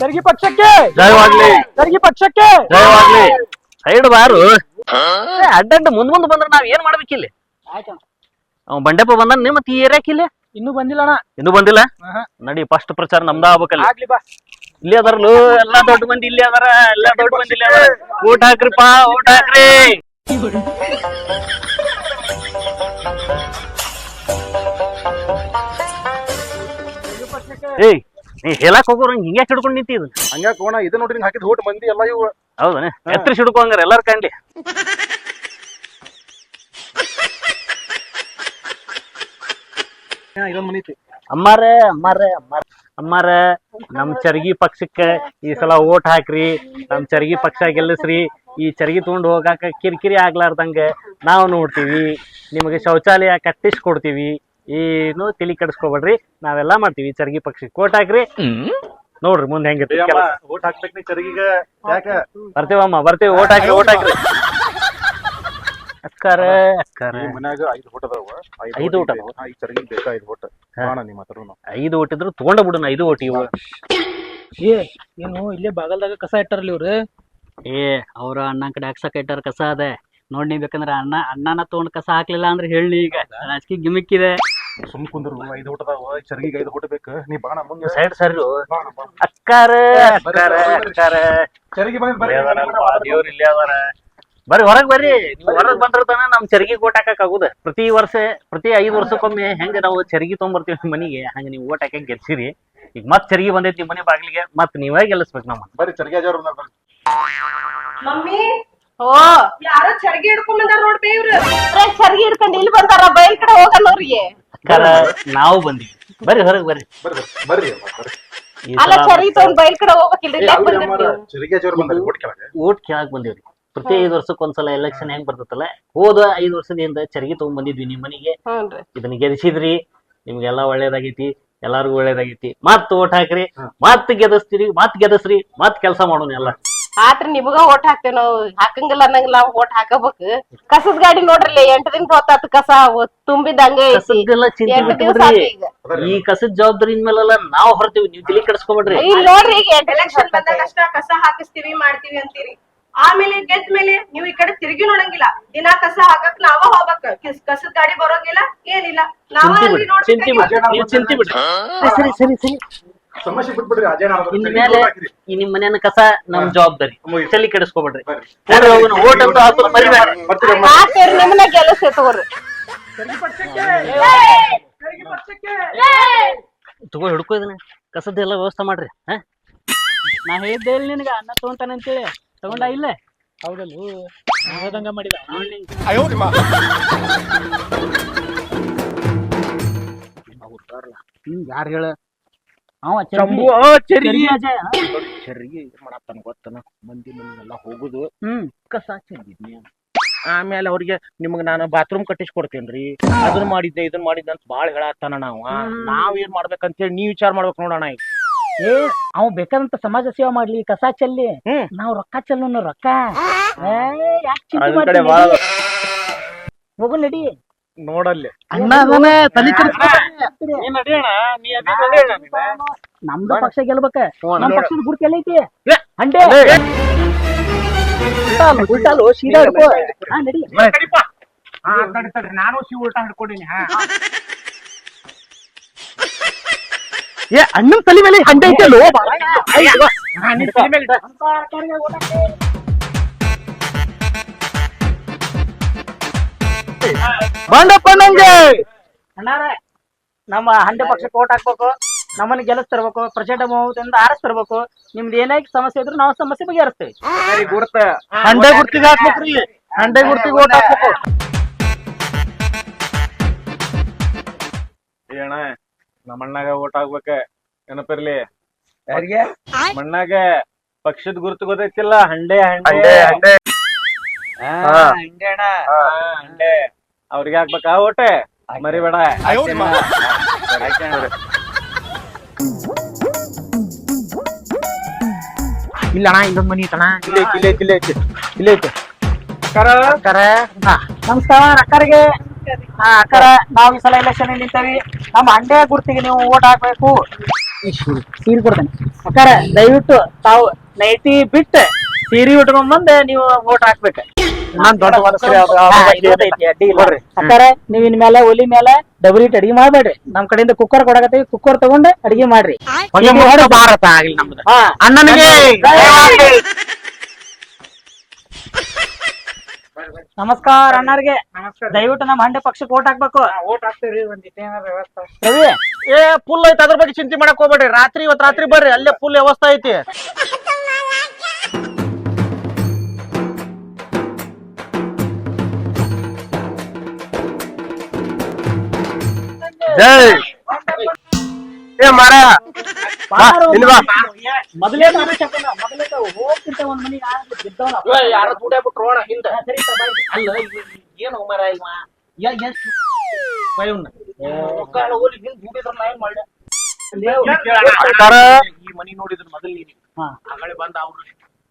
ಚರ್ಗಿ ಪಕ್ಷಕ್ಕೆ ಜಯವಾಗ್ಲಿ ಚರ್ಗಿ ಪಕ್ಷಕ್ಕೆ ಜಯವಾಗ್ಲಿ. ಸೈಡ್ ಬಾರು ಅಡ್ಡಡ್ಡ ಮುಂದ್ ಬಂದ್ರ ನಾವ್ ಏನ್ ಮಾಡ್ಬೇಕಿಲ್ಲಿ? ಅವ್ ಬಂಡೆಪ್ಪ ಬಂದ ಮತ್ ಈ ಏರಿಯಾಕಿಲ್ಲ ಇನ್ನೂ ಬಂದಿಲ್ಲ ಅಣ್ಣ. ಇನ್ನೂ ಬಂದಿಲ್ಲ. ನಡಿ ಫಸ್ಟ್ ಪ್ರಚಾರ ನಮ್ದ ಆಗ್ಬೇಕಲ್ಲ. ಆಗ್ಲಿ ಬಾ. ಇಲ್ಲಿ ಅದಾರಲು ಎಲ್ಲಾ ದೊಡ್ಡ ಮಂದಿ ಇಲ್ಲಿ ಅದಾರ, ಎಲ್ಲಾ ದೊಡ್ಡ ಮಂದಿ ಇಲ್ಲಿ ಅದಾರ. ಊಟ ಹಾಕ್ರಿಪ್ಪ, ಊಟ ಹಾಕ್ರಿ. ಏಯ್ ನೀ ಹೇಳಕ್ ಹೋಗೋರು ಹಿಂಗ್ಯಾಕ್ ಹಿಡ್ಕೊಂಡ್ ನಿಂತಿ ಇದು? ಹಂಗ್ಯಾಕ ಕೋಣ ಇದು ನೋಡ್ರಿ ಹಾಕಿದ್ ಊಟ ಮಂದಿ ಎಲ್ಲ ಇವು. ಹೌದನೆ ಎತ್ತರಿಸಿ ಹಿಡ್ಕೊ ಹಂಗಾರ ಎಲ್ಲಾರು ಕಾಣ್ಲಿ. ಇದೊಂದ್ ಮನಿ ಐತಿ. ಅಮ್ಮಾರ ನಮ್ ಚರ್ಗಿ ಪಕ್ಷಕ್ಕೆ ಈ ಸಲ ಓಟ್ ಹಾಕ್ರಿ, ನಮ್ ಚರ್ಗಿ ಪಕ್ಷ ಗೆಲ್ಲಿಸ್ರಿ. ಈ ಚರ್ಗಿ ತಗೊಂಡ್ ಹೋಗಾಕ ಕಿರಿಕಿರಿ ಆಗ್ಲಾರ್ದಂಗ ನಾವು ನೋಡ್ತೀವಿ, ನಿಮಗೆ ಶೌಚಾಲಯ ಕಟ್ಟಿಸ್ ಕೊಡ್ತೀವಿ. ಏನು ತಲಿ ಕೆಡಿಸ್ಕೊಬೇಡ್ರಿ, ನಾವೆಲ್ಲಾ ಮಾಡ್ತೀವಿ. ಚರ್ಗಿ ಪಕ್ಷಕ್ಕೆ ಓಟ್ ಹಾಕ್ರಿ, ನೋಡ್ರಿ ಮುಂದೆ ಹೆಂಗಿರ್ತಿ. ಓಟ್ ಹಾಕ್ಬೇಕು ನೀ ಚರ್ಗಿಗ. ಯಾಕ ಬರ್ತೇವಮ್ಮ ಬರ್ತೇವಿ, ಓಟ್ ಹಾಕ್ರಿ ಓಟ್ ಹಾಕ್ರಿ. ಅಕ್ಕಾರ ಮನ್ಯಾಗ 5 ಓಟ್ ಅದಾವ. 5 ಓಟ್ ಅದಾವ. ಈ ಚರ್ಗಿಗ್ ಬೇಕಾ 5 ಓಟ್ ಕಾಣ ನಿಮ್ಮ ಹತ್ರ. 5 ಓಟ್ ಇದ್ರು ತಗೊಂಡ ಬಿಡೋಣ 5 ಓಟ್ ಇವು. ಏನು ಇಲ್ಲೇ ಬಾಗಲ್ದಾಗ ಕಸ ಇಟ್ಟಾರಲ್ಲ ಇವ್ರು. ಅವ್ರ ಅಣ್ಣ ಕಡೆ ಹಾಕ್ಸಕ್ ಇಟ್ಟಾರ ಕಸ ಅದೇ ನೋಡ್. ನೀ ಬೇಕಂದ್ರ ಅಣ್ಣನ ತಗೊಂಡ್ ಕಸ ಹಾಕ್ಲಿಲ್ಲ ಅಂದ್ರೆ ಹೇಳಿ. ಈಗ ರಾಜಕೀಯ ಗಿಮಿಕ್ ಇದೆ. ಸುಮ್ ಕುಂದ್ರು 5 ಓಟ್ ಅದಾವ. ಚರ್ಗಿಗ್ 5 ಓಟ್ ಬೇಕು. ನೀ ಬಾಣ ಮುಂದೆ ಸೈಡ್ ಸರ್. ಅಕ್ಕಾರ ಚರ್ಗಿ ದೇವ್ರ ಇಲ್ಲೇ ಅದಾರ. ಬರ್ರಿ ಹೊರಗ್ ಬರ್ರಿ. ನೀವು ಹೊರಗ್ ಬಂದಿರ್ತಾನ ನಮ್ ಚರ್ಗಿ ಓಟ್ ಹಾಕಕ್ ಆಗುದ. ಪ್ರತಿ 5 ವರ್ಷಕ್ಕೊಮ್ಮೆ ಹೆಂಗ ನಾವು ಚರ್ಗಿ ತೊಗೊಂಡ್ಬರ್ತೀವಿ ಮನಿಗೆ, ಹಂಗ ನೀವು ಓಟ್ ಹಾಕಕ್ ಗೆಲ್ಸಿರಿ. ಈಗ ಮತ್ ಚರ್ಗಿ ಬಂದೈತಿ ನಿಮ್ ಮನೆ ಬಾಗಿಲಿಗೆ, ಮತ್ ನೀವೇ ಗೆಲ್ಲಿಸ್ಬೇಕು ನಮ್ಮ. ಬರ್ರಿ ಚರ್ಗಿ ಅಜಾರ ಮಮ್ಮಿ ಓ ಯಾರೋ ಚರ್ಗಿ ಹಿಡ್ಕೊಂಡ್ ಬಂದಾರ ನೋಡ್ಬೇ ಇವ್ರು. ಚರ್ಗಿ ಹಿಡ್ಕೊಂಡು ಇಲ್ಲಿ ಬಂದಾರ, ಬಯಲ್ ಕಡೆ ಹೋಗಲ್ಲ ಅವ್ರಿಗೆ. ಅಕ್ಕಾರ ನಾವು ಬಂದಿವಿ, ಬರ್ರಿ ಹೊರಗ್ ಬರ್ರಿ. ಬರ್ರಿ ಅಲ್ಲ ಚರ್ಗಿ ತಗೊಂಡ್ ಬಯಲ್ ಕಡೆ ಹೋಗ್ಬೇಕಿಲ್ರಿ. ಚರ್ಗಿ ಅಜಾರ ಬಂದ್ರಿ ಓಟ್ ಕೆಳಗೆ. ಓಟ್ ಕೇಳಕ್ ಬಂದಿವ್ರಿ. ಪ್ರತಿ 5 ವರ್ಷಕ್ಕೊಂದ್ಸಲ ಎಲೆಕ್ಷನ್ ಹೆಂಗ್ ಬರ್ತೈತಲ್ಲ, ಹೋದ 5 ವರ್ಷದಿಂದ ಚರ್ಗಿ ತಗೊಂಡ್ ಬಂದಿದ್ವಿ ನಿಮ್ ಮನಿಗೆ. ಇದನ್ನ ಗೆಲ್ಸಿದ್ರಿ, ನಿಮ್ಗೆಲ್ಲಾ ಒಳ್ಳೇದಾಗೈತಿ, ಎಲ್ಲಾರ್ಗು ಒಳ್ಳೇದಾಗೈತಿ. ಮತ್ ಓಟ್ ಹಾಕ್ರಿ, ಮತ್ ಗೆದಸ್ತೀರಿ, ಮತ್ ಕೆಲ್ಸ ಮಾಡೋಣ ಎಲ್ಲ. ಆತ್ರ ನಿಮಗ ಓಟ್ ಹಾಕ್ತೇವ್ ನಾವು. ಹಾಕಂಗಿಲ್ಲ ಅನ್ನಂಗಿಲ್ಲ, ಓಟ್ ಹಾಕಬೇಕು. ಕಸದ ಗಾಡಿ ನೋಡ್ರಿ 8 ದಿನ ಹೋತಾತ್ ಕಸ ತುಂಬಿದಂಗ ಐತಿ. ಈ ಕಸದ ಜವಾಬ್ದಾರಿ ಇನ್ಮೇಲೆಲ್ಲ ನಾವ್ ಹೊರತೀವಿ, ನೀವ್ ತಲೆ ಕೆಡಿಸ್ಕೊಬೇಡ್ರಿ. ಇಲ್ಲಿ ನೋಡ್ರಿ ಈಗ ಎಲೆಕ್ಷನ್ ಬಂದಾಗ ಅಷ್ಟ ಕಸ ಹಾಕಿಸ್ತೀವಿ ಮಾಡ್ತೀವಿ ಅಂತೀರಿ. ಆಮೇಲೆ ಗೆದ್ದ ಮೇಲೆ ನೀವು ಈ ಕಡೆ ತಿರುಗಿ ನೋಡಂಗಿಲ್ಲ. ದಿನಾ ಕಸ ಹಾಕಕ್ ನಾವ ಹೋಗ್ಬೇಕ. ಕಸದ ಗಾಡಿ ಬರೋಂಗಿಲ್ಲ, ಏನಿಲ್ಲ. ಚಿಂತಿ ಬಿಡ್ರಿ. ಸರಿ ಸಮಸ್ಯೆ ಬಿಟ್ಬಿಡ್ರಿ. ಇನ್ಮೇಲೆ ಈ ನಿಮ್ ಮನೆಯನ್ನ ಕಸ ನಮ್ ಜವಾಬ್ದಾರಿ, ತಲೆ ಕೆಡಿಸ್ಕೊಬೇಡ್ರಿ. ಓಟ್ ಅಂತ ಹಾಕೋದ್ ಮರಿಬೇಡ್ರಿ. ಹಾಕ್ತೇವ್ರಿ, ನಿಮ್ಮನ್ನ ಗೆಲ್ಲಿಸ್ತೇವ್ ತಗೋರಿ. ತಗೋ ಹಿಡ್ಕೋ ಇದನ್ನ, ಕಸದ್ದೆಲ್ಲ ವ್ಯವಸ್ಥೆ ಮಾಡ್ರಿ. ನಾ ಹೇಳಿದ್ದೆ ಇಲ್ಲ ನಿನಗ ಅನ್ನ ತಗೊಂತಾನ ಅಂತೇಳಿ, ತಗೊಂಡ ಇಲ್ಲ. ಹೌದಲ್ಲ ಹೋದಂಗ ಮಾಡಿದ. ಯಾರು ಹೇಳ? ಚರ್ಗಿ ಮಾಡತ್ತಾನ ಗೊತ್ತನ. ಮಂದಿ ಎಲ್ಲ ಹೋಗುದು ಕಸ ಚೆಲ್ಲಿದ್ನಿ. ಆಮೇಲೆ ಅವ್ರಿಗೆ ನಿಮಗ್ ನಾನು ಬಾತ್ರೂಮ್ ಕಟ್ಟಿಸ್ಕೊಡ್ತೇನ್ರಿ, ಅದನ್ನ ಮಾಡಿದ್ದೆ ಇದನ್ನ ಮಾಡಿದ್ದೆ ಅಂತ ಬಾಳ್ ಹೇಳತ್ತಾನ. ನಾವ್ ಏನ್ ಮಾಡ್ಬೇಕಂತೇಳಿ ನೀವ್ ವಿಚಾರ ಮಾಡ್ಬೇಕು ನೋಡೋಣ. ಅವ್ ಬೇಕಾದಂತ ಸಮಾಜ ಸೇವೆ ಮಾಡ್ಲಿ, ಕಸ ಚೆಲ್ಲಿ. ನಾವ್ ರೊಕ್ಕ ಚೆಲ್ಲೋಣ, ರೊಕ್ಕ. ಹೋಗು ನಡಿ ನೋಡಲ್ಲಿ. ನಮ್ದು ಪಕ್ಷ ಗೆಲ್ಬೇಕ. ನಮ್ ಪಕ್ಷದ ಗುರುತು ಎಲ್ಲೈತಿ? ಹಂಡೆ ಉಲ್ಟಾಲು ಸೀದಾ ಹಿಡ್ಕೋ. ನಡಿ. ನಾನು ಸಿ ಉಲ್ಟಾ ಹಿಡ್ಕೊಂಡಿನಿ. ಅಣ್ಣನ ತಲೆ ಮೇಲೆ ಹಂಡೆ ಐತಲ್ಲೋ. ಬಂಡಪ್ಪ ನಂಗೆ ಅಣ್ಣಾರ, ನಮ್ಮ ಹಂಡೆ ಪಕ್ಷಕ್ಕೆ ಓಟ್ ಹಾಕ್ಬೇಕು, ನಮ್ಮನ್ನ ಗೆಲ್ಲಿಸ್ತಿರ್ಬೇಕು, ಪ್ರಚಂಡ ಬಹುಮತದಿಂದ ಆರಿಸ್ತಿರ್ಬೇಕು. ನಿಮ್ದು ಏನೇ ಸಮಸ್ಯೆ ಇದ್ರು ನಾವು ಸಮಸ್ಯೆ ಬಗೆಹರಿಸ್ತೇವೆ. ಹಂಡೆ ಗುರ್ತಿಗೆ ಹಾಕ್ಬೇಕ್ರಿ, ಹಂಡೆ ಗುರ್ತಿಗೆ ಓಟ್ ಹಾಕ್ಬೇಕು. ಏನ ನಮ್ಮಣ್ಣಾಗ ಓಟ್ ಹಾಕ್ಬೇಕ ನೆನಪಿರ್ಲಿ. ಯಾರಿಗೆ? ಮಣ್ಣಾಗ ಪಕ್ಷದ ಗುರುತು ಗೊತ್ತೈತಿಲ್ಲ, ಹಂಡೆ ಹಂಡೆ ಹಂಡೆ ಹಂಡೆ. ಅವ್ರಿಗೆ ಹಾಕ್ಬೇಕ ಓಟೆ, ಮರಿಬೇಡ. ಇಲ್ಲ ಅಣ್ಣ, ಇಲ್ಲೊಂದ್ ಮನಿ ಐತಣ್ಣ. ಇಲ್ಲ ಐತೆ. ನಮಸ್ಕಾರ ಅಕ್ಕರಿಗೆ. ಅಕ್ಕರ, ನಾವ್ ಈ ಸಲ ಎಲೆಕ್ಷನ್ ನಿಂತೇವಿ. ನಮ್ಮ ಹಂಡೆ ಗುರ್ತಿಗೆ ನೀವು ಓಟ್ ಹಾಕ್ಬೇಕು. ಸೀರೆ ಕೊಡ್ತೇನೆ. ಅಕ್ಕಾರ ದಯವಿಟ್ಟು ತಾವು ನೈಟಿ ಬಿಟ್ಟು ಸೀರೆ ಉಟ್ಕೊಂಡ್ ಬಂದೆ ನೀವು ವೋಟ್ ಹಾಕ್ಬೇಕ. ನಾನ್ ದೊಡ್ಡ ಮನಸ್ಸರಿ ನೋಡ್ರಿ ಅಕ್ಕಾರ ನೀವ್ ಇನ್ ಮೇಲೆ ಒಲಿ ಮೇಲೆ ಡಬಲ್ ಇಟ್ ಅಡಿಗೆ ಮಾಡ್ಬೇಡ್ರಿ. ನಮ್ ಕಡೆಯಿಂದ ಕುಕ್ಕರ್ ಕೊಡಕತ್ತೀವಿ, ಕುಕ್ಕರ್ ತಗೊಂಡೆ ಅಡಿಗೆ ಮಾಡ್ರಿ. ಭಾರತ ಆಗ್ಲಿ ನಮ್ದು. ಹಾ ಅಣ್ಣನಿಗೆ ನಮಸ್ಕಾರ ಅಣ್ಣಾರ್ಗೆ. ದಯವಿಟ್ಟು ನಮ್ಮ ಹಂಡೆ ಪಕ್ಷಕ್ಕೆ ವೋಟ್ ಹಾಕ್ಬೇಕು. ಓಟ್ ಹಾಕ್ತೀರಿ ಒಂದಿಟ್ಟು ಏನಾರ ವ್ಯವಸ್ಥೆ ರವಿ ಫುಲ್ ಐತಿ, ಅದ್ರ ಬಗ್ಗೆ ಚಿಂತೆ ಮಾಡಕ್ ಹೋಗ್ಬೇಡ್ರಿ. ಇವತ್ ರಾತ್ರಿ ಬರ್ರಿ, ಅಲ್ಲೇ ಫುಲ್ ವ್ಯವಸ್ಥೆ ಐತಿ. ಜೈ ಏ ಮಾರ ಮೊದಲೇ ಹೋಗ್ತಿದ್ದ ಒಂದ್ ಮನಿಗೆ ಯಾರ ದುಡ್ಡ ಬಿಟ್ರು ಹಿಂದ ಅಲ್ಲ ಏನು ಮರ ಈ ಮನಿ ನೋಡಿದ್ರ ಮೊದಲ್ ಆಗಳೆ ಬಂದ ಅವ್ರು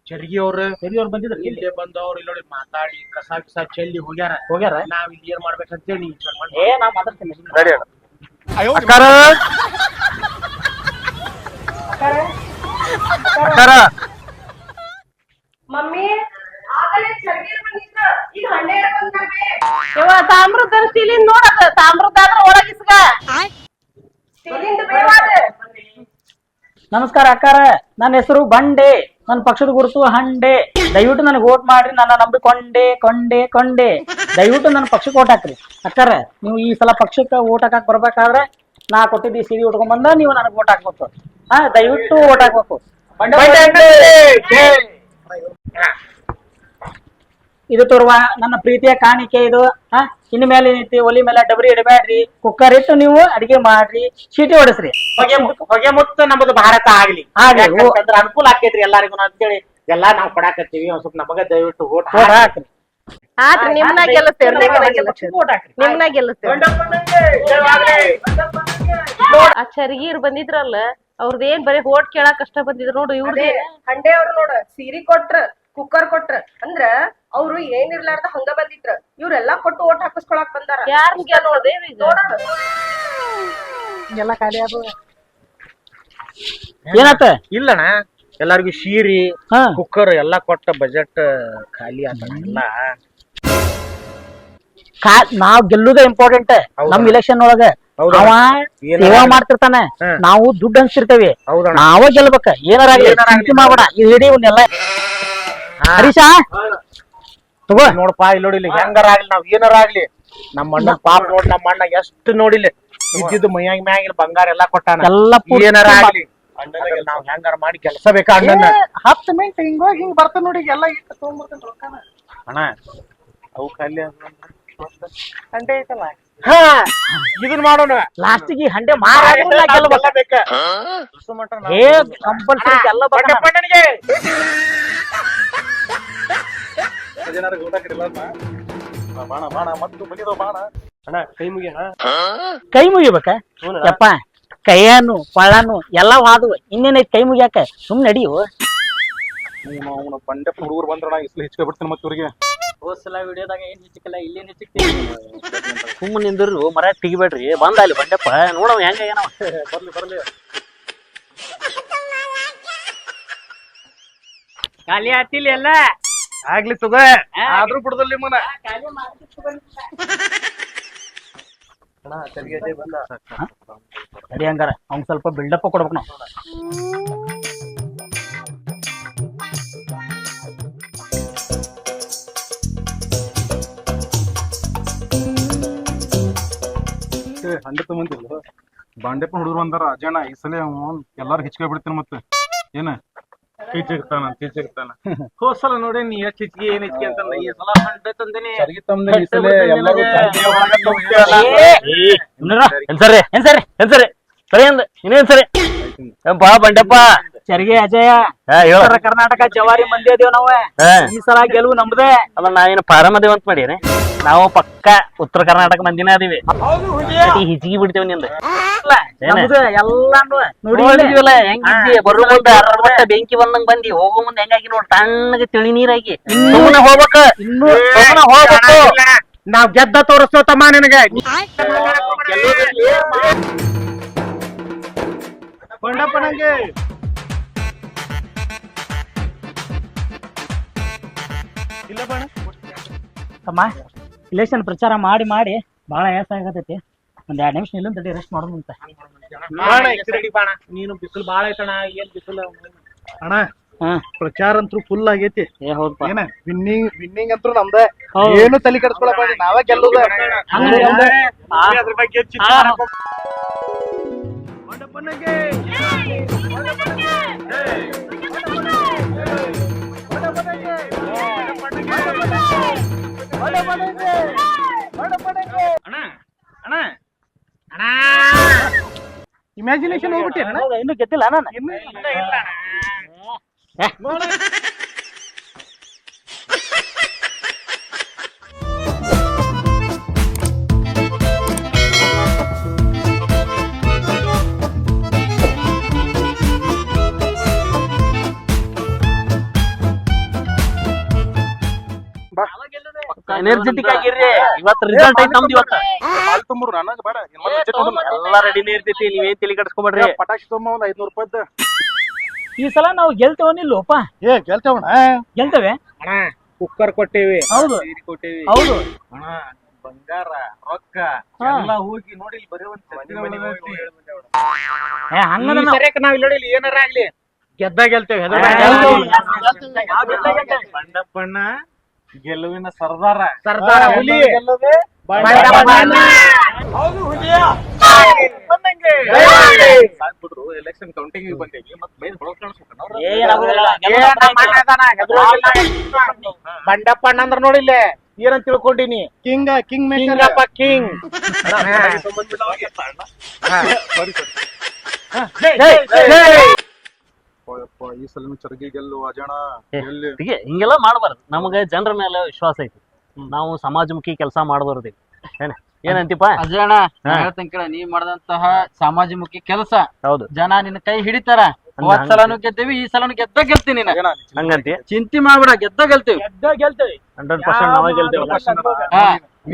ಚರ್ಗಿ ಅವ್ರು ಬಂದಿದ್ರು. ಇಲ್ಲೇ ಬಂದವ್ರು ಇಲ್ಲಿ ನೋಡಿ ಮಾತಾಡಿ ಕಸ ಗಿಸ ಚೆಲ್ಲಿ ಹೋಗ್ಯಾರ. ನಾವ್ ಇಲ್ಲಿ ಏನ್ ಮಾಡ್ಬೇಕಂತೇಳಿ ವಿಚಾರ ಮಾಡಿ ಏ ನಾ ಮಾತಾಡ್ತೀನಿ. ಮಮ್ಮಿ ಆಗಲೇ ಚರ್ಗಿ ಬಂದಿದ್ರ ಈಗ ಹಂಡೆ ಬಂದ್ರಿ. ಯವ್ವ ತಾಮ್ರದ ಸ್ಟೀಲಿಂದ ನೋಡದ ತಾಮ್ರದ ಆದ್ರ ಒಳಗಿಸ್ಗ. ಸ್ಟೀಲಿಂದ ಬೇವಾದ. ನಮಸ್ಕಾರ ಅಕ್ಕಾರ, ನನ್ನ ಹೆಸರು ಬಂಡೆ, ನನ್ನ ಪಕ್ಷದ ಗುರುತು ಹಂಡೆ. ದಯವಿಟ್ಟು ನನಗೆ ವೋಟ್ ಮಾಡ್ರಿ, ನನ್ನ ನಂಬಿಕೊಂಡೆ ಕೊಂಡೆ ಕೊಂಡೆ. ದಯವಿಟ್ಟು ನನ್ನ ಪಕ್ಷಕ್ಕೆ ವೋಟ್ ಹಾಕ್ರಿ. ಅಕ್ಕಾರ ನೀವು ಈ ಸಲ ಪಕ್ಷಕ್ಕೆ ವೋಟ್ ಹಾಕಕ್ ಬರ್ಬೇಕಾದ್ರೆ ನಾ ಕೊಟ್ಟಿದ್ದ ಈ ಸೀರೆ ಉಟ್ಕೊಂಡ್ ಬಂದ ನೀವು ನನಗೆ ವೋಟ್ ಹಾಕ್ಬೇಕು. ಹಾ ದಯವಿಟ್ಟು ವೋಟ್ ಹಾಕ್ಬೇಕು. ಇದು ತೋರುವ ನನ್ನ ಪ್ರೀತಿಯ ಕಾಣಿಕೆ ಇದು. ಇನ್ನು ಮೇಲೆ ಏನೈತಿ, ಒಲಿ ಮೇಲೆ ಡಬರಿ ಇಡಬೇಡ್ರಿ, ಕುಕ್ಕರ್ ಇಟ್ಟು ನೀವು ಅಡಿಗೆ ಮಾಡ್ರಿ, ಚೀಟಿ ಹೊಡಸ್ರಿ. ಹೊಗೆ ಮುತ್ತ ನಮ್ಮದು ಭಾರತ ಆಗ್ಲಿ ಯಾಕಂದ್ರ ಅನುಕೂಲ ಆಕೇತ್ರಿ ಎಲ್ಲಾರಿಗೂ ಅಂತೇಳಿ ಎಲ್ಲಾ ನಾವ್ ಕೊಡಾಕತ್ತೀವಿ. ಒಂದ್ ಸ್ವಲ್ಪ ನಮಗ ದಯವಿಟ್ಟು ವೋಟ್ ಹಾಕ್ರಿ. ಆತ್ರಿ ನಿಮ್ನ ಗೆಲ್ಲಿಸ್ತೇವ್ರಿ, ನಿಮ್ನ ಗೆಲ್ಲಿಸ್ತೇವ್ರಿ. ಆ ಚರ್ಗೀರ್ ಬಂದಿದ್ರಲ್ಲ ಅವ್ರದ್ ಏನ್ ಬರೀ ಓಟ್ ಕೇಳಾಕ್ ಕಷ್ಟ ಬಂದಿದ್ರು ನೋಡು. ಇವ್ರದೇ ಹಂಡೆ ಅವ್ರು ನೋಡ ಸೀರಿ ಕೊಟ್ರ ಕುಕ್ಕರ್ ಕೊಟ್ರ ಅಂದ್ರ ಅವ್ರು ಏನಿರ್ಲಾರ್ದ ಹಂಗ ಬಂದಿದ್ರ. ಇವ್ರೆಲ್ಲಾ ಕೊಟ್ಟು ಓಟ್ ಹಾಕಿಸ್ಕೊಳಕ್ ಬಂದಾರ. ಯಾರ್ ಗೆಲ್ಲೋದೇವ್ ಈಗ? ಎಲ್ಲ ಖಾಲಿ ಅದು ಏನಾತ ಇಲ್ಲಣ್ಣ, ಎಲ್ಲಾರ್ಗು ಸೀರಿ ಹಾ ಕುಕ್ಕರ್ ಎಲ್ಲಾ ಕೊಟ್ಟ ಬಜೆಟ್ ಖಾಲಿ ಆತ ಎಲ್ಲ. ನಾವ್ ಗೆಲ್ಲುದ ಇಂಪಾರ್ಟೆಂಟ್. ನಮ್ ಇಲೆಕ್ಷನ್ ಒಳಗ ಹೌದಾ? ಅವ ಏನಾರ ಸೇವಾ ಮಾಡ್ತಿರ್ತಾನೆ, ನಾವು ದುಡ್ಡು ಹಂಚ್ತಿರ್ತೇವಿ. ಹೌದಣ್ಣ. ನಾವ ಗೆಲ್ಬೇಕ. ಏನಾರಾಗ್ಲಿ ಚಿಂತೆ ಮಾಡ್ಬೇಡ. ಇಡೀ ಇವನ್ನೆಲ್ಲ ಹರೀಶ ತಗೋ ನೋಡಪ್ಪ, ಇಲ್ಲಿ ನೋಡಿಲ್ಲ ಹೆಂಗಾರ ಆಗ್ಲಿ ನಾವ್ ಏನಾರ ಆಗ್ಲಿ ನಮ್ಮ ಅಣ್ಣ ಪಾಪ ನೋಡ್, ನಮ್ಮ ಅಣ್ಣ ಎಷ್ಟು ನೋಡಿಲ್ಲ ಇದ್ದಿದ್ದು ಮೈಯಾಗ ಮ್ಯಾಗಿಲ್ಲ ಬಂಗಾರ ಎಲ್ಲಾ ಕೊಟ್ಟಾನ. ಎಲ್ಲ ಪೂರ್ತಿ ಏನಾರ ಆಗ್ಲಿ ನಾವ್ ಹೆಂಗಾರ ಮಾಡಿ ಕೆಲಸ ಬೇಕಾ ಅಣ್ಣನ. 10 ಮಿನಿಟ್ ಹಿಂಗೋಗಿ ಹಿಂಗ್ ಬರ್ತ ನೋಡಿ ಎಲ್ಲ ಇಟ್ಟು ತಗೊಂಡ್ಬರ್ತಾನ ರೊಕ್ಕನ. ಅಣ್ಣ ಅವು ಖಾಲಿ ಹಂಡೆ ಐತಲ್ಲ, ಹಾ ಇದನ್ ಮಾಡೋಣ. ಲಾಸ್ಟಿಗೆ ಹಂಡೆ ಮಾರಾಗಿಲ್ಲ ಗೆಲ್ಲಬೇಕ. ಏ ಕಂಪಲ್ಸರಿ ಗೆಲ್ಲಬೇಕ. ಬಾಣ ಬಾಣ ಮತ್ತು ಬಲಿದೋ ಬಾಣ. ಅಣ್ಣ ಕೈ ಮುಗಿಯಣ. ಕೈ ಮುಗಿಬೇಕ ಯಪ್ಪ. ಕೈಯಾನು ಪಳಾನು ಎಲ್ಲಾ ಹಾದು ಇನ್ನೇನೈತಿ ಕೈ ಮುಗಿಯಾಕ. ಸುಮ್ನೆ ನಡಿಯು. ಅವನ ಬಂಡೆ ಹುಡುಗರು ಬಂದ್ರಣ ಇಸ್ಲು ಹೆಚ್ಚಿಗೆ ಬಿಡ್ತಾನೆ ಮತ್ತೆ ಇವ್ರಿಗೆ. ಹೋದ್ಸಲ ವಿಡಿಯೋದಾಗ ಏನ್ ಹೆಚ್ಚಿಕಲ್ಲ, ಇಲ್ಲೇನ್ ಹೆಚ್ಚಿಕ್ತಿ. ಸುಮ್ಮನೆ ನಿಂದ್ರು ಮರ ತೆಗಿಬೇಡ್ರಿ. ಬಂದ ಅಲ್ಲಿ ಬಂಡೆಪ್ಪ ನೋಡವ ಹೆಂಗ ಏನವ. ಬರ್ಲಿ ಬರ್ಲಿ. ಖಾಲಿ ಆತಿಲ್ಲ ಎಲ್ಲ. ಆಗ್ಲಿ ತಗೋ, ಆದ್ರೂ ಬಿಡದಲ್ಲಿ ಮನ. ಸರಿ ಹಂಗಾರ ಅವ್ನ್ ಸ್ವಲ್ಪ ಬಿಲ್ಡಪ್ ಕೊಡ್ಬೇಕು ನಾವು. ಹಂಡೆ ತಗೊಂಡಿಲ್ಲ ಬಾಂಡೆಪ್ಪ ಹುಡುಗರು ಬಂದಾರ. ಅಜಣ್ಣ ಈ ಸಲ ಎಲ್ಲಾರು ಹೆಚ್ಚಿಗೆ ಬಿಡ್ತಾನ ಮತ್ತೆ ಏನ ಟೀಚರ್ತಾನ. ಹೋದ್ ಸಲ ನೋಡಿ ನೀ ಎಷ್ಟು ಹೆಚ್ಚಿಗೆ ಏನ್ ಹೆಚ್ಚಿಗೆ ಅಂತಂದ, ಈ ಸಲ ಹಂಡೆ ತಂದೇನಿ. ಸರಿಗೆ ತಂದೆ ಈ ಸಲ ಎಲ್ಲರೂ ಏನ್ಸರಿ ಸರಿ ಅಂದ ಇನ್ನೇನ್ ಸರಿ ಬಾ ಬಂಡಪ್ಪ. ಚರಿಗೆ ಅಜಯ ಉತ್ತರ ಕರ್ನಾಟಕ ಜವಾರಿ ಮಂದಿ ಅದೇವ್ ನಾವ. ಈ ಸಲ ಗೆಲುವು ನಮ್ದೇ ಅಲ್ಲ. ನಾವೇನು ಪಾರಮ್ ಅದೇವ್ ಅಂತ ಮಾಡೀನಿ. ನಾವು ಪಕ್ಕ ಉತ್ತರ ಕರ್ನಾಟಕ ಮಂದಿನ ಅದೀವಿ. ಹಿಜಿಗಿ ಬಿಡ್ತೇವೆ ನಿಂದ ಎಲ್ಲಾನು ನೋಡಿವಲ್ಲ. ಹೆಂಗಿದ್ದಿ ಬರೋ ಮುಂದೆ ಅರ್ಧ ಬೆಂಕಿ ಬಂದಂಗ್ ಬಂದಿ, ಹೋಗೋ ಮುಂದೆ ಹೆಂಗಾಗಿ ನೋಡ್ ತಣ್ಣಗೆ ತಿಳಿ ನೀರಾಗಿ. ಸುಮ್ಮನೆ ಹೋಗ್ಬೇಕ, ಹೋಗ್ಬೇಕು. ನಾವ್ ಗೆದ್ದ ತೋರಿಸ್ತೇವ ತಮ್ಮ ನಿನಗೆ. ಬಂಡಪ್ಪ ನಂಗೆ ತಮ್ಮ ಇಲೆಕ್ಷನ್ ಪ್ರಚಾರ ಮಾಡಿ ಮಾಡಿ ಬಹಳ ಆಯಾಸ ಆಗತೈತಿ ಒಂದ್ 2 ನಿಮಿಷ ನಿಲ್ಲುನ್ ತಡಿ ರೆಸ್ಟ್ ಮಾಡೋದು ಅಂತ ಬಾಣ ನೀನು ಬಿಸಿಲು ಬಾಳ ಐತಣ ಏನ್ ಬಿಸಿಲು ಅಣ್ಣ ಹಾ ಪ್ರಚಾರ ಅಂತೂ ಫುಲ್ ಆಗೈತಿ ಏ ಹೌದಪ್ಪ ಏನ ವಿನ್ನಿಂಗ್ ಅಂತೂ ನಮ್ದ ಏನು ತಲೆ ಕೆಡಿಸ್ಕೊಳಪ್ಪ ನಾವೇ ಗೆಲ್ಲುದ ಅದ್ರ ಬಗ್ಗೆ ಇಮ್ಯಾಜಿನೇಷನ್ ಹೋಗ್ಬಿಟ್ಟಿ ಹೌದಾ, ಇನ್ನೂ ಗೆದ್ದಿಲ್ಲ ನಾನು ಎನರ್ಜೆಟಿಕ್ ಆಗಿರ್ರಿ ಇವತ್ತು ರಿಸಲ್ಟ್ ಐತಿ ನಮ್ದು ಇವತ್ತ ಹಾಲ್ ತುಂಬ್ರು ನನಗ ಬೇಡ ಎಲ್ಲಾ ರೆಡಿನೇ ಇರ್ತೈತಿ ನೀವೇನ್ ತಲೆ ಕೆಡಿಸ್ಕೊಬೇಡ್ರಿ ಪಟಾಕಿ ತೊಂಬ ಒಂದ್ 500 ರೂಪಾಯಿದ ಈ ಸಲ ನಾವು ಗೆಲ್ತೇವನಿಲ್ಲೋಪ ಏ ಗೆಲ್ತೇವಣ ಗೆಲ್ತೇವೆ ಅಣ್ಣ ಕುಕ್ಕರ್ ಕೊಟ್ಟೇವಿ ಹೌದು ಕೊಟ್ಟೇವಿ ಹೌದು ಅಣ್ಣ ಬಂಗಾರ ರೊಕ್ಕ ಹಾ. ಎಲ್ಲ ಹೋಗಿ ನೋಡಿ ಇಲ್ಲಿ ಬರೀ ಒಂದ್ ಏ ಹಂಗಂದ್ರ ನಾವು- ಸರಿಯಾಗಿ ನಾವ್ ಇಲ್ಲಿ ನೋಡಿ ಏನಾರ ಆಗ್ಲಿ ಗೆದ್ದ ಗೆಲ್ತೇವೆ ಬಂಡಪ್ಪಣ್ಣ ಗೆಲುವಿನ ಸರ್ದಾರ ಸರ್ದಾರ ಹುಲಿ ಗೆಲ್ಲದೆ ಸಾಕ್ಬಿಟ್ರು ಎಲೆಕ್ಷನ್ ಕೌಂಟಿಂಗ್ ಬಂದೇವಿ ಮತ್ತೆ ಮೇನ್ ಹೊಳಗ್ ಕಾಣಿಸ್ಬೇಕು ಏ, ಏನಾಗೋದಿಲ್ಲ. ಬಂಡಪ್ಪಣ್ಣ ಅಂದ್ರ ನೋಡಿಲ್ಲ ಏನಂತ ತಿಳ್ಕೊಂಡಿನಿ ಕಿಂಗ್ ಮೇಕರ್ ಕಿಂಗಪ್ಪ ಕಿಂಗ್ ಈ ಸಲ ಚರಗಿ ಗೆಲ್ಲುವ ಜನ ಹೀಗೆ ಹಿಂಗೆಲ್ಲ ಮಾಡಬಾರ್ದು ನಮಗೆ ಜನರ ಮೇಲೆ ವಿಶ್ವಾಸ ಐತಿ ನಾವು ಸಮಾಜಮುಖಿ ಕೆಲಸ ಮಾಡಿದವ್ರದೀವಿ ಏನಂತಿಪ್ಪ ಅಜಯಣ್ಣ ಹಾ. ಹೇಳ್ತೇನೆ ಕೇಳ ನೀವ್ ಮಾಡಿದಂತಹ ಸಮಾಜಮುಖಿ ಕೆಲಸ ಹೌದು ಜನ ನಿನ್ನ ಕೈ ಹಿಡಿತಾರ ಹೋದ್ ಸಲನು ಗೆದ್ದೇವಿ ಈ ಸಲನು ಗೆಲ್ತೀನಿ ನೀನ ಹಂಗಂತಿ ಚಿಂತೆ ಮಾಡ್ಬೇಡ ಗೆಲ್ತೇವಿ ಗೆಲ್ತೇವೆ 100% ನಾವೇ ಗೆಲ್ತೇವೆ ಹಾ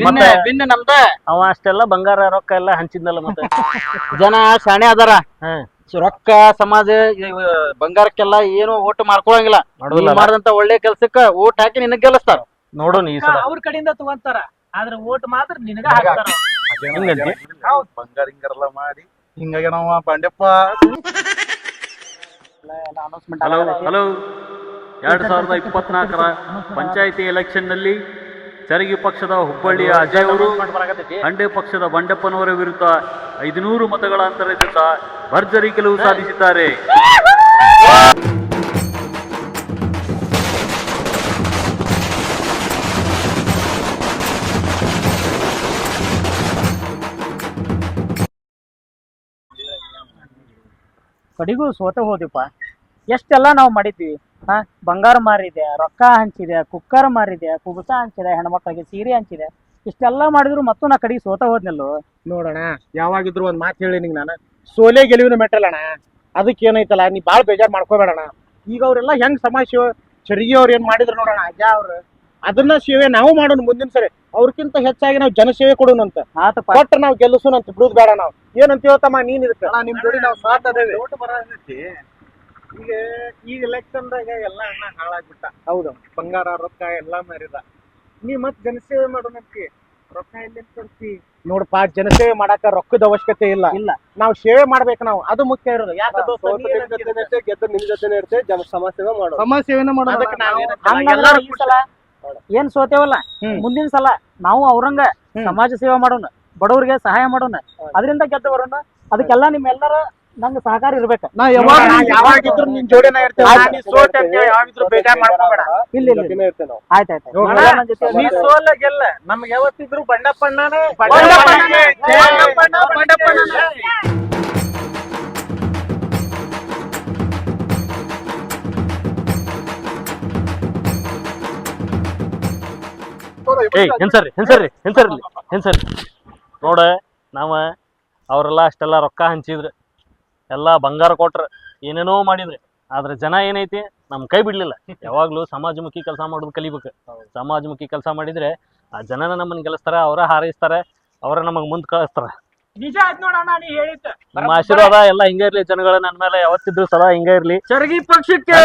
ಮತ್ತೆ? ಬಿನ್ನ ನಮ್ದ ಅವ ಅಷ್ಟೆಲ್ಲ ಬಂಗಾರ ರೊಕ್ಕ ಎಲ್ಲ ಹಂಚಿದ್ನಲ್ಲ ಮತ್ತೆ ಜನ ಶಾಣೆ ಅದಾರ ಹಾ ರೊಕ್ಕ ಸಮಾಜ ಇವ್ ಬಂಗಾರಕ್ಕೆಲ್ಲ ಏನು ಓಟ್ ಮಾಡ್ಕೊಳಂಗಿಲ್ಲ ಮಾಡೋದಿಲ್ಲ. ನೀವ್ ಮಾಡಿದಂತ ಒಳ್ಳೆ ಕೆಲ್ಸಕ್ಕ ಓಟ್ ಹಾಕಿ ನಿನಗ್ ಗೆಲ್ಲಿಸ್ತಾರ ನೋಡೋಣ ಈ ಸಲ ಅವ್ರ ಕಡೆಯಿಂದ ತಗೊಂತಾರ ಆದ್ರೆ ಓಟ್ ಮಾತ್ರ ನಿನಗ ಹಾಕ್ತಾರ ಹಿಂಗಂತಿ ಬಂಗಾರ ಹಿಂಗಾರೆಲ್ಲ ಮಾಡಿ ಹಿಂಗಾಗಿ ನಾವ ಬಂಡೆಪ್ಪ ಹಲೋ ಹಲೋ 2024ರ ಪಂಚಾಯಿತಿ ಎಲೆಕ್ಷನ್ ನಲ್ಲಿ ಚರಗಿ ಪಕ್ಷದ ಹುಬ್ಬಳ್ಳಿಯ ಅಜಯ್ ಅವರು ಹಂಡೆ ಪಕ್ಷದ ಬಂಡಪ್ಪನವರ ವಿರುದ್ಧ 500 ಮತಗಳ ಅಂತರದಿಂದ ಭರ್ಜರಿ ಗೆಲುವು ಸಾಧಿಸಿದ್ದಾರೆ. ಕಡಿಗೂ ಸೋತ ಹೋದಿಪ್ಪ ಎಷ್ಟೆಲ್ಲ ನಾವು ಮಾಡಿದ್ವಿ ಹಾ ಬಂಗಾರ ಮಾರಿದೆ ರೊಕ್ಕ ಹಂಚಿದೆ ಕುಕ್ಕರ್ ಮಾರಿದೆ ಕುಬಸ ಹಂಚಿದೆ ಹೆಣ್ಮಕ್ಳಿಗೆ ಸೀರೆ ಹಂಚಿದೆ ಇಷ್ಟೆಲ್ಲ ಮಾಡಿದ್ರು ಮತ್ತು ನಾ ಕಡೆಗೆ ಸೋತ ಹೋದ್ನಲ್ಲೋ ನೋಡೋಣ ಯಾವಾಗಿದ್ರು ಒಂದ್ ಮಾತು ಹೇಳಿ ನಿಂಗೆ ನಾನು ಸೋಲೆ ಗೆಲುವಿನ ಮೆಟ್ಟಲಣ್ಣ ಅದಕ್ಕೆ ಏನೈತಲ್ಲ ನೀ ಬಾಳ್ ಬೇಜಾರ್ ಮಾಡ್ಕೋಬೇಡಣ ಈಗ ಅವ್ರೆಲ್ಲ ಹೆಂಗ್ ಸಮಾಜ ಸೇವೆ ಚರಿಗೆ ಅವ್ರು ಏನ್ ಮಾಡಿದ್ರು ನೋಡೋಣ ಅಜ್ಜ ಅವ್ರು ಅದನ್ನ ಸೇವೆ ನಾವು ಮಾಡೋಣ ಮುಂದಿನ ಸರಿ ಅವ್ರಕ್ಕಿಂತ ಹೆಚ್ಚಾಗಿ ನಾವು ಜನಸೇವೆ ಕೊಡೋಣಂತ ಆತಪ್ಪ ಕೊಟ್ಟ ನಾವು ಗೆಲ್ಲಿಸೋಣಂತ ಬಿಡುದ್ ಬೇಡ ನಾವು ಏನಂತೀವತ್ತಮ್ಮ ನೀನ್ ಇದಕ್ಕೆ ನಿಮ್ ಜೋಡಿ ನಾವು ಸಾಥ್ ಅದೇವಿ ಓಟ್ ಬರತೈತಿ ಈಗ ಈ ಎಲೆಕ್ಷನ್ದಾಗ ಎಲ್ಲ ಅಣ್ಣ ಹಾಳಾಗ್ಬಿಟ್ಟ ಹೌದು ಬಂಗಾರ ರೊಕ್ಕ ಎಲ್ಲಾ ಮಾರಿದ ನೀ ಮತ್ ಜನಸೇವೆ ಮಾಡೋಣಂತಿ ರೊಕ್ಕ ಎಲ್ಲಿ ತರ್ತಿ ನೋಡಪ್ಪ ಜನಸೇವೆ ಮಾಡಾಕ ರೊಕ್ಕದ ಅವಶ್ಯಕತೆ ಇಲ್ಲ ಇಲ್ಲ. ನಾವು ಸೇವೆ ಮಾಡ್ಬೇಕು ನಾವು ಅದು ಮುಖ್ಯ ಇರೋದು ಯಾಕೆ ಗೆದ್ದ ನಿಮ್ ಜೊತೆನೆ ಇರ್ತೇವೆ ಸಮಾಜ ಸೇವೆ ಮಾಡೋದು ಸಮಾಜ ಸೇವೆನ ಮಾಡೋದು ಅದಕ್ಕೆ ಹಂಗಂದ್ರ ಈ ಸಲ ಏನ್ ಸೋತೇವಲ್ಲ ಮುಂದಿನ ಸಲ ನಾವು ಅವ್ರಂಗ ಸಮಾಜ ಸೇವೆ ಮಾಡೋಣ ಬಡವರಿಗೆ ಸಹಾಯ ಮಾಡೋಣ ಅದರಿಂದ ಗೆದ್ದು ಬರೋಣ ಅದಕ್ಕೆಲ್ಲ ನಿಮ್ಮೆಲ್ಲರ ನಂಗ ಸಹಕಾರ ಇರ್ಬೇಕ ನಾ ಯಾವಾಗಿದ್ರು ನಿನ್ ಜೋಡಿನ ಇರ್ತೇವೆ ಸೋತೆ ಅಂತ ಯಾವಾಗಿದ್ರು ಬೇಜಾರ್ ಮಾಡ್ಕೋಬೇಡ ಇಲ್ಲ ಇಲ್ಲ ಇರ್ತೇವೆ ನಾವು ಆಯ್ತಾಯ್ತು ನೋಡೋಣ. ನನ್ನ ಜೊತೆ ನೀ ಸೋಲ ಗೆಲ್ಲ ನಮ್ಗೆ ಯಾವತ್ತಿದ್ರು ಬಂಡಪ್ಪಣ್ಣನೇ ಏಯ್ ಹೆನ್ಸರ್ರಿ ನೋಡ ನಾವ ಅವರೆಲ್ಲ ಅಷ್ಟೆಲ್ಲ ರೊಕ್ಕ ಹಂಚಿದ್ರು ಎಲ್ಲ ಬಂಗಾರ ಕೊಟ್ರ ಏನೇನೋ ಮಾಡಿದ್ರಿ ಆದ್ರೆ ಜನ ಏನೈತಿ ನಮ್ ಕೈ ಬಿಡ್ಲಿಲ್ಲ ಯಾವಾಗ್ಲೂ ಸಮಾಜಮುಖಿ ಕೆಲಸ ಮಾಡೋದು ಕಲಿಬೇಕು ಸಮಾಜಮುಖಿ ಕೆಲಸ ಮಾಡಿದ್ರೆ ಆ ಜನನ ನಮ್ಮನ್ನ ಗೆಲ್ಲಿಸ್ತಾರ ಅವರ ಹಾರೈಸ್ತಾರ ಅವರ ನಮಗ್ ಮುಂದ್ ಕಳಿಸ್ತಾರ ನಿಜ ಆಯ್ತು ನೋಡಣ್ಣ ನೀ ಹೇಳಿದ್ದ ನಿಮ್ಮ ಆಶೀರ್ವಾದ ಎಲ್ಲ ಹಿಂಗ ಇರ್ಲಿ ಜನಗಳ ನನ್ನ ಮೇಲೆ ಯಾವತ್ತಿದ್ರು ಸದಾ ಹಿಂಗ ಇರ್ಲಿ ಚರಗಿ ಪಕ್ಷಕ್ಕೆ